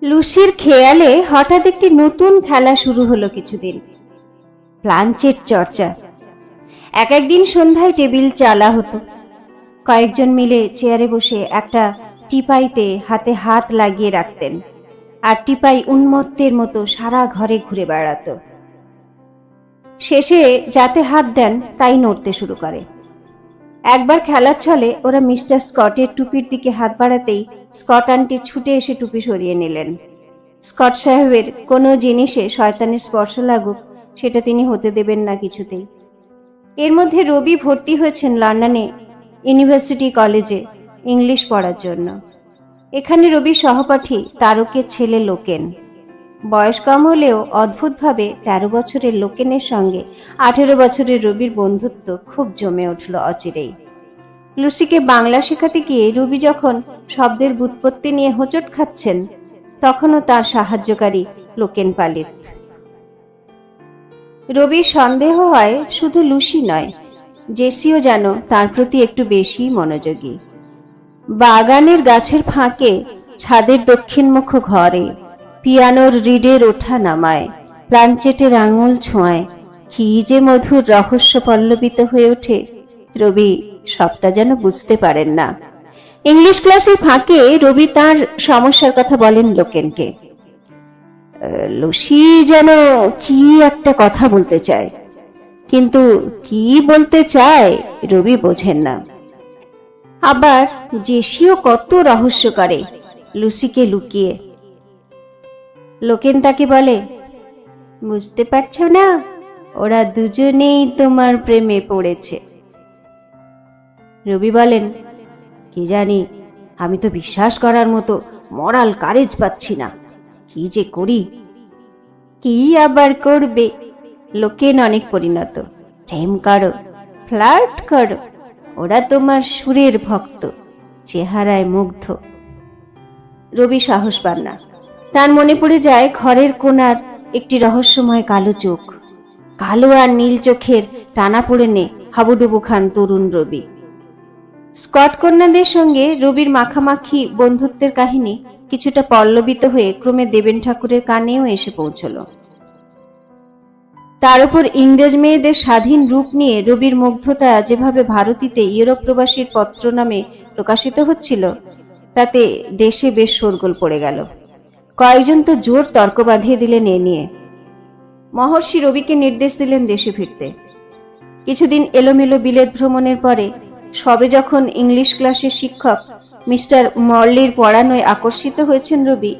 লুসির খেয়ালে হঠাৎ একটি নতুন খেলা শুরু হলো কিছুদিন। প্লাঞ্চেট চর্চা। একদিন সন্ধ্যায় টেবিল চালা হতো। কয়েকজন মিলে চেয়ারে বসে একটা টিপাইতে হাতে হাত লাগিয়ে রাখতেন, আর টিপাই উন্মত্তের মতো সারা ঘরে ঘুরে বেড়াতো। শেষে যাতে হাত দেন তাই নড়তে শুরু করে। একবার খেলার ছলে ওরা মিস্টার স্কটের টুপির দিকে হাত বাড়াতেই স্কট আন্টি ছুটে এসে টুপি সরিয়ে নিলেন। স্কট সাহেবের কোনো জিনিসে শয়তানের স্পর্শ লাগুক সেটা তিনি হতে দেবেন না কিছুতেই। এর মধ্যে রবি ভর্তি হয়েছেন লন্ডনে ইউনিভার্সিটি কলেজে ইংলিশ পড়ার জন্য। এখানে রবির সহপাঠী তারকের ছেলে লোকেন। বয়স কম হলেও অদ্ভুতভাবে 13 বছরের লোকেনের সঙ্গে 18 বছরের রবির বন্ধুত্ব খুব জমে উঠল অচিরেই। লুসিকে বাংলা শেখাতে গিয়ে রবি যখন শব্দের ব্যুৎপত্তি নিয়ে হোঁচট খাচ্ছেন, তখনও তার সাহায্যকারী লোকেন পালিত। রবির সন্দেহ হয় শুধু লুসি নয়, জেসিও যেন তার প্রতি একটু বেশি মনোযোগী। বাগানের গাছের ফাঁকে, ছাদের দক্ষিণমুখ ঘরে, পিয়ানোর রিডের ওঠা নামায়, প্লাঞ্চেটের আঙুল ছোঁয়ায় কি যে মধুর রহস্য পল্লবিত হয়ে ওঠে, রবি সবটা যেন বুঝতে পারেন না। ইংলিশ ক্লাসের ফাঁকে রবি তার সমস্যার কথা বলেন লোকেনকে। লুসি যেন কি একটা কথা বলতে চায়, কিন্তু কি বলতে চায় রবি বোঝেন না। আবার জেসিও কত রহস্য করে লুসিকে লুকিয়ে। লোকেন তাকে বলে, বুঝতে পারছো না, ওরা দুজনেই তোমার প্রেমে পড়েছে। রবি বলেন, কি জানি, আমি তো বিশ্বাস করার মতো মরাল কারেজ পাচ্ছি না, কি যে করি। কি আবার করবে, লোকেন অনেক পরিণত। প্রেম করো, ফ্লার্ট করো, ওরা তোমার সুরের ভক্ত, চেহারায় মুগ্ধ। রবি সাহস পান না। তার মনে পড়ে যায় ঘরের কোণার একটি রহস্যময় কালো চোখ। কালো আর নীল চোখের টানা পড়েনে হাবুডুবু খান তরুণ রবি। স্কট কন্যাদের সঙ্গে রবির মাখামাখি বন্ধুত্বের কাহিনী কিছুটা পল্লবিত হয়ে ক্রমে দেবেন ঠাকুরের কানেও এসে পৌঁছল। তার উপর ইংরেজ মেয়েদের স্বাধীন রূপ নিয়ে রবির মুগ্ধতা যেভাবে ভারতীতে ইউরোপ প্রবাসীর পত্র নামে প্রকাশিত হচ্ছিল, তাতে দেশে বেশ শোরগোল পড়ে গেল। কয়েকজন তো জোর তর্ক বাঁধিয়ে দিলেন এ নিয়ে। মহর্ষি রবিকে নির্দেশ দিলেন দেশে ফিরতে। কিছুদিন এলোমেলো বিলেত ভ্রমণের পরে সবে যখন ইংলিশ ক্লাসের শিক্ষক মিস্টার মর্লির পড়ানোয় আকর্ষিত হয়েছেন রবি,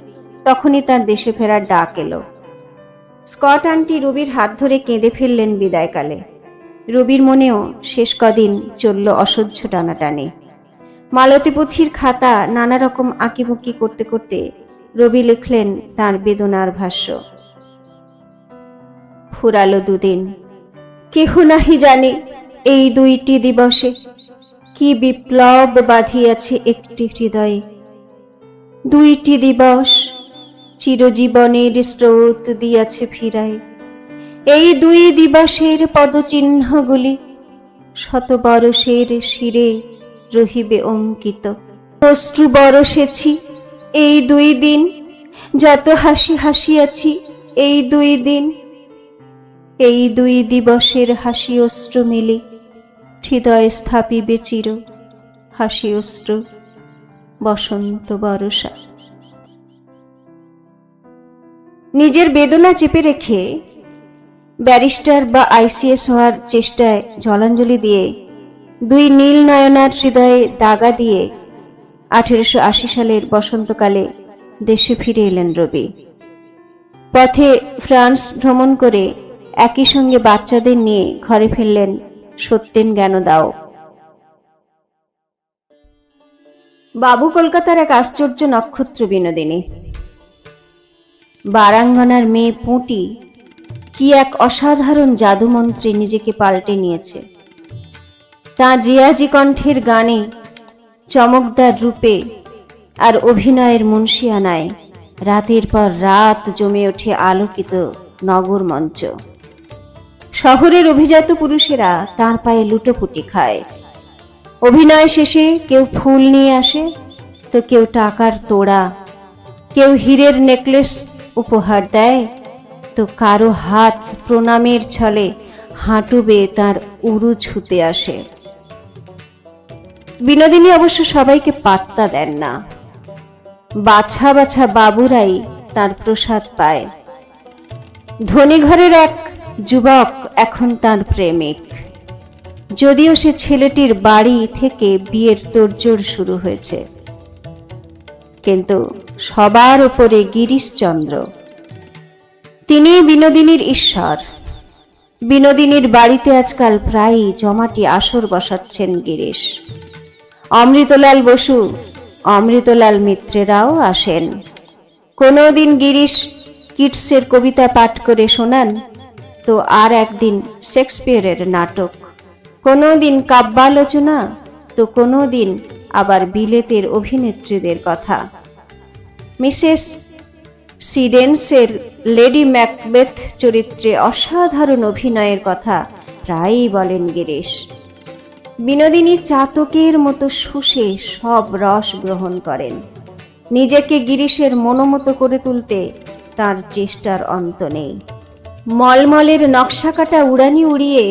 তখনই তার দেশে ফেরার ডাক এলো। স্কট আন্টি রবির হাত ধরে কেঁদে ফেললেন বিদায়কালে। রবির মনেও শেষ কদিন চলল অসহ্য টানাটানি। মালতী পুথির খাতা নানা রকম আঁকিবুকি করতে করতে রবি লিখলেন তার বেদনার ভাষ্য। ফুরালো দুদিন, কেহ নাহি জানে এই দুইটি দিবসে কি বিপ্লব বাঁধিয়াছে একটি হৃদয়ে। দুইটি দিবস চিরজীবনের স্রোত দিয়াছে ফিরায়। এই দুই দিবসের পদচিহ্নগুলি শত বরষের শিরে রহিবে অঙ্কিত। অশ্রু বরষেছি এই দুই দিন, যত হাসি হাসিয়াছি এই দুই দিন। এই দুই দিবসের হাসি অশ্র মিলে হৃদয়ে স্থাপিবে চির হাসি অশ্র বসন্ত বর্ষা। নিজের বেদনা চেপে রেখে ব্যারিস্টার বা আইসিএস হওয়ার চেষ্টায় জলাঞ্জলি দিয়ে দুই নীল নয়নার হৃদয়ে দাগা দিয়ে 1880 সালের বসন্তকালে দেশে ফিরে এলেন রবি। পথে ফ্রান্স ভ্রমণ করে একই সঙ্গে বাচ্চাদের নিয়ে ঘরে ফিরলেন সত্যেন জ্ঞানদাও। বাবু কলকাতার এক আশ্চর্য নক্ষত্র বিনোদিনী। বারাঙ্গনার মেয়ে পুঁটি কি এক অসাধারণ জাদুমন্ত্রে নিজেকে পাল্টে নিয়েছে। তাঁর রিয়াজি কণ্ঠের গানে, চমকদার রূপে আর অভিনয়ের মুন্সিয়ানায় রাতের পর রাত জমে ওঠে আলোকিত নগর মঞ্চ। শহরের অভিজাত পুরুষেরা তার পায়ে লুটোপুটি খায়। অভিনয় শেষে কেউ ফুল নিয়ে আসে, তো কেউ টাকার তোড়া, কেউ হীরের নেকলেস উপহার দেয়, তো কারো হাত প্রণামের ছলে হাঁটু বেয়ে তার উরু ছুতে আসে। বিনোদিনী অবশ্য সবাইকে পাত্তা দেন না, বাছা বাছা বাবুরাই তার প্রসাদ পায়। ধনী ঘরের এক যুবক এখন তার প্রেমিক, যদিও সে ছেলেটির বাড়ি থেকে বিয়ের তোড়জোড় শুরু হয়েছে। কিন্তু সবার উপরে গিরিশচন্দ্র, তিনি বিনোদিনীর ঈশ্বর। বিনোদিনীর বাড়িতে আজকাল প্রায়ই জমাটি আসর বসাচ্ছেন গিরিশ। অমৃতলাল বসু, অমৃতলাল মিত্রেরাও আসেন। কোনোদিন গিরিশ কিটসের কবিতা পাঠ করে শোনান, তো আর একদিন শেক্সপিয়ারের নাটক। কোনোদিন কাব্যালোচনা, তো কোনোদিন আবার বিলেতের অভিনেত্রীদের কথা। মিসেস সিডেন্সের লেডি ম্যাকবেথ চরিত্রে অসাধারণ অভিনয়ের কথা প্রায়ই বলেন গিরিশ। বিনোদিনী চাতকের মতো শুষে সব রস গ্রহণ করেন। নিজেকে গিরিশের মনোমতো করে তুলতে তার চেষ্টার অন্ত নেই। মলমলের নকশা কাটা উড়ানি উড়িয়ে,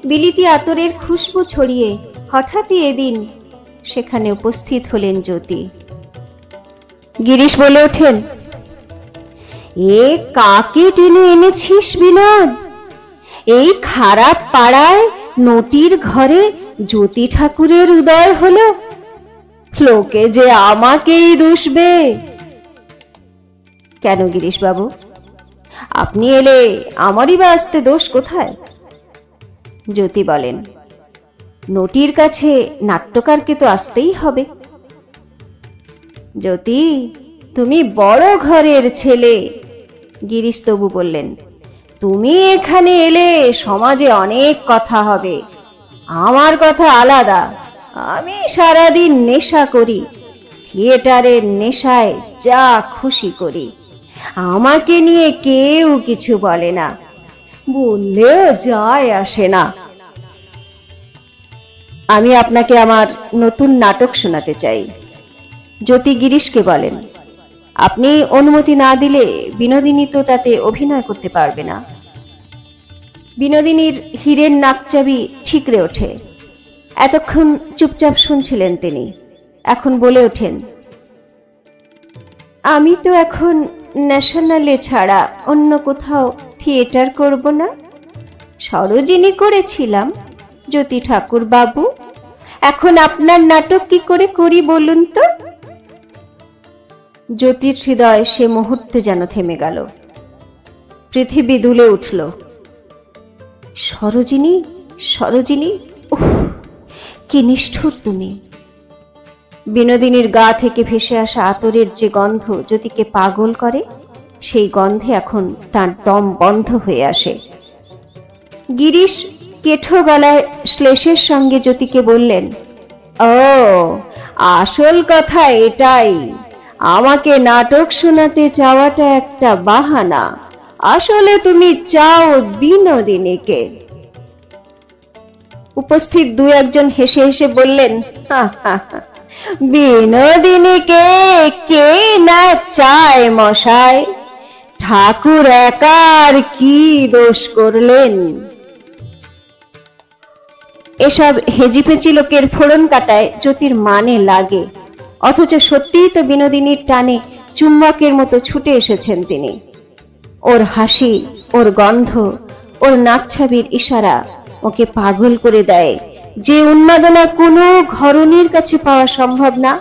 বিলিতি আতরের খুশবু ছড়িয়ে হঠাৎই এদিন সেখানে উপস্থিত হলেন জ্যোতি। গিরিশ বলে ওঠেন, এ কাকে টেনে এনেছিস বিনোদ? এই খারাপ পাড়ায় নটির ঘরে জ্যোতি ঠাকুরের উদয় হলো, লোকে যে আমাকেই দুষবে। কেন গিরিশ বাবু, আপনি এলে আমারই বা আসতে দোষ কোথায়? জ্যোতি বলেন, নটির কাছে নাট্যকারকে তো আসতেই হবে। জ্যোতি, তুমি বড় ঘরের ছেলে। গিরিশ তবু বললেন, তুমি এখানে এলে সমাজে অনেক কথা হবে, আমার কথা আলাদা। আমি সারাদিন নেশা করি, থিয়েটারের নেশায় যা খুশি করি। আমাকে নিয়ে কেউ কিছু বলে না, বললেও যায় আসে না। আমি আপনাকে আমার নতুন নাটক শোনাতে চাই। জ্যোতি গিরিশকে বলেন, আপনি অনুমতি না দিলে বিনোদিনী তো তাতে অভিনয় করতে পারবে না। বিনোদিনীর হীরের নাকচাবি ঠিকরে ওঠে। এতক্ষণ চুপচাপ শুনছিলেন তিনি, এখন বলে ওঠেন, আমি তো এখন ন্যাশনালে ছাড়া অন্য কোথাও থিয়েটার করব না। সরোজিনী করেছিলাম, জ্যোতি ঠাকুর বাবু। এখন আপনার নাটক কি করে করি বলুন তো? জ্যোতির হৃদয় সে মুহূর্তে যেন থেমে গেল, পৃথিবী দুলে উঠল। সরোজিনী, সরোজিনী, উফ, কি নিষ্ঠুর তুমি! বিনোদিনীর গা থেকে ভেসে আসা আতরের যে গন্ধ জ্যোতিকে পাগল করে, সেই গন্ধে এখন তার দম বন্ধ হয়ে আসে। গিরিশ কেঠো গলায় শ্লেষের সঙ্গে জ্যোতিকে বললেন, ও, আসল কথা এটাই। আমাকে নাটক শোনাতে চাওয়াটা একটা বাহানা, আসলে তুমি চাও বিনোদিনীকে। উপস্থিত দু একজন হেসে হেসে বললেন, বিনোদিনীকে কে না চায় মশাই, ঠাকুর একার কি দোষ করলেন? এসব হেজিপেচি লোকের ফোড়ন কাটায় জ্যোতির মানে লাগে, অথচ সত্যিই তো বিনোদিনীর টানে চুম্বকের মতো ছুটে এসেছেন তিনি। ওর হাসি, ওর গন্ধ, ওর নাকছাবির ইশারা ওকে পাগল করে দেয়, যে উন্মাদনা কোনো ঘরণীর কাছে পাওয়া সম্ভব না,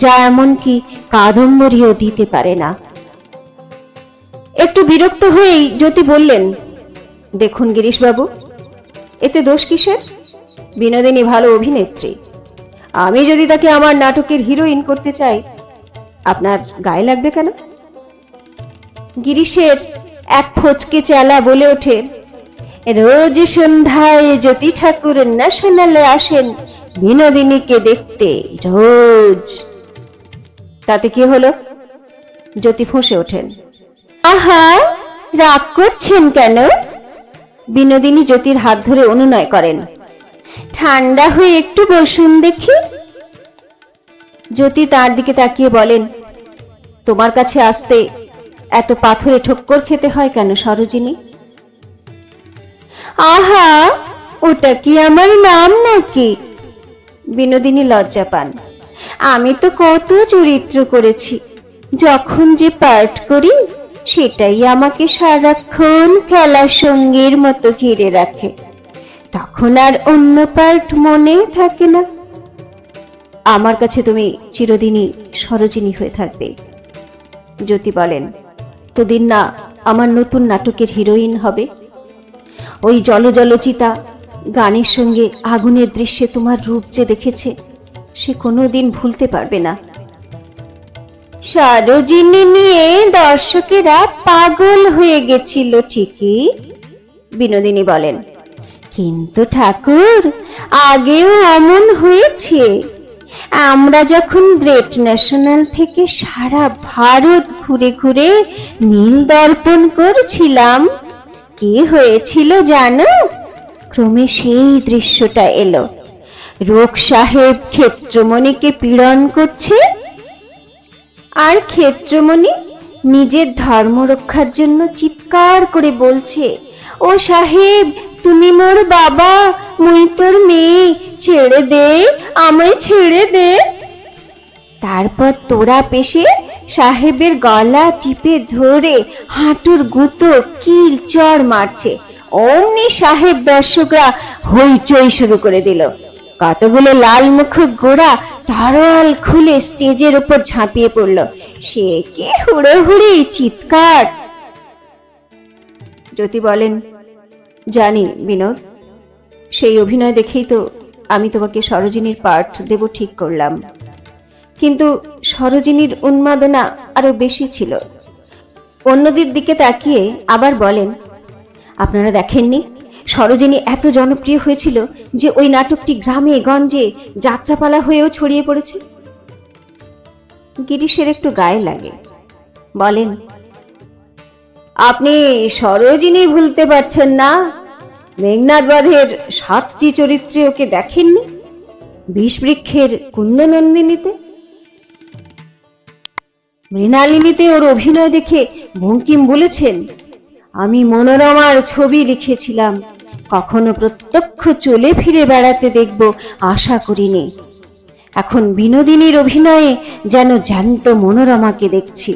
যা এমনকি কাদম্বরীও দিতে পারে না। একটু বিরক্ত হয়েই জ্যোতি বললেন, দেখুন গিরিশ বাবু, এতে দোষ কিসের? বিনোদিনী ভালো অভিনেত্রী। আমি যদি তাকে আমার নাটকের হিরোইন করতে চাই, আপনার গায়ে লাগবে কেন? গিরিশের এক ফচকে চেলা বলে ওঠে, রোজ সন্ধ্যায় জ্যোতি ঠাকুর ন্যাশনালে আসেন বিনোদিনীকে দেখতে, রোজ। তাতে কি হলো? জ্যোতি ফুঁসে ওঠেন, আহা, রাগ করছেন কেন? বিনোদিনী জ্যোতির হাত ধরে অনুনয় করেন, ঠান্ডা হয়ে একটু বসুন দেখি। জ্যোতি তার দিকে তাকিয়ে বলেন, তোমার কাছে আসতে এত পাথরে ঠক্কর খেতে হয় কেন সরোজিনী? আহা, ওটা কি আমার নাম নাকি? বিনোদিনী লজ্জা পান। আমি তো কত চরিত্র করেছি, যখন যে পার্ট করি সেটাই আমাকে সারাক্ষণ খেলার সঙ্গীর মতো ঘিরে রাখে, তখন আর অন্য পার্ট মনে থাকে না। আমার কাছে তুমি চিরদিনই সরোজিনী হয়ে থাকবে। জ্যোতি বলেন, তোদিন না আমার নতুন নাটকের হিরোইন হবে। ওই জলজলচিতা গানের সঙ্গে আগুনের দৃশ্যে তোমার রূপ যে দেখেছে, সে কোনোদিন ভুলতে পারবে না। সরোজিনী নিয়ে দর্শকেরা পাগল হয়ে গেছিল ঠিকই, বিনোদিনী বলেন, কিন্তু ঠাকুর, আগেও অমন হয়েছে। আমরা যখন গ্রেট ন্যাশনাল থেকে সারা ভারত ঘুরে ঘুরে নীল দর্পণ করছিলাম, কি হয়েছিল জানো? ক্রমে সেই দৃশ্যটা এলো, রোগ সাহেব ক্ষেত্রমণিকে পীড়ন করছে, আর ক্ষেত্রমণি নিজের ধর্ম রক্ষার জন্য চিৎকার করে বলছে, ও সাহেব, তুমি মোর বাবা, মুই তোর মেয়ে, ছেড়ে দে, আমায় ছেড়ে দে। তারপর তোরা পেশে সাহেবের গলা টিপে ধরে হাঁটুর গুঁতো কিল চড় মারছে। অমনি সাহেব দর্শকরা হইচই শুরু করে দিল। কতগুলো লাল মুখ গোড়া তরোয়াল খুলে স্টেজের উপর ঝাঁপিয়ে পড়ল। সে কি হুড়োহুড়ি চিৎকার! জ্যোতি বলেন, জানি বিনোদ, সেই অভিনয় দেখেই তো আমি তোমাকে সরোজিনীর পার্ট দেব ঠিক করলাম। কিন্তু সরোজিনীর উন্মাদনা আরো বেশি ছিল। অন্যদের দিকে তাকিয়ে আবার বলেন, আপনারা দেখেননি সরোজিনী এত জনপ্রিয় হয়েছিল যে ওই নাটকটি গ্রামে গঞ্জে যাত্রাপালা হয়েও ছড়িয়ে পড়েছে। গিরিশের একটু গায়ে লাগে। বলেন, আপনি সরোজিনী ভুলতে পারছেন না? মেঘনাদ বধের 7টি চরিত্রে ওকে দেখেননি? বিষবৃক্ষের কুন্দনন্দিনীতে, মৃণালিনীতে ওর অভিনয় দেখে বঙ্কিম বলেছেন, আমি মনোরমার ছবি লিখেছিলাম, কখনো প্রত্যক্ষ চলে ফিরে বেড়াতে দেখব আশা করিনি। এখন বিনোদিনীর অভিনয়ে যেন জ্যান্ত মনোরমাকে দেখছি।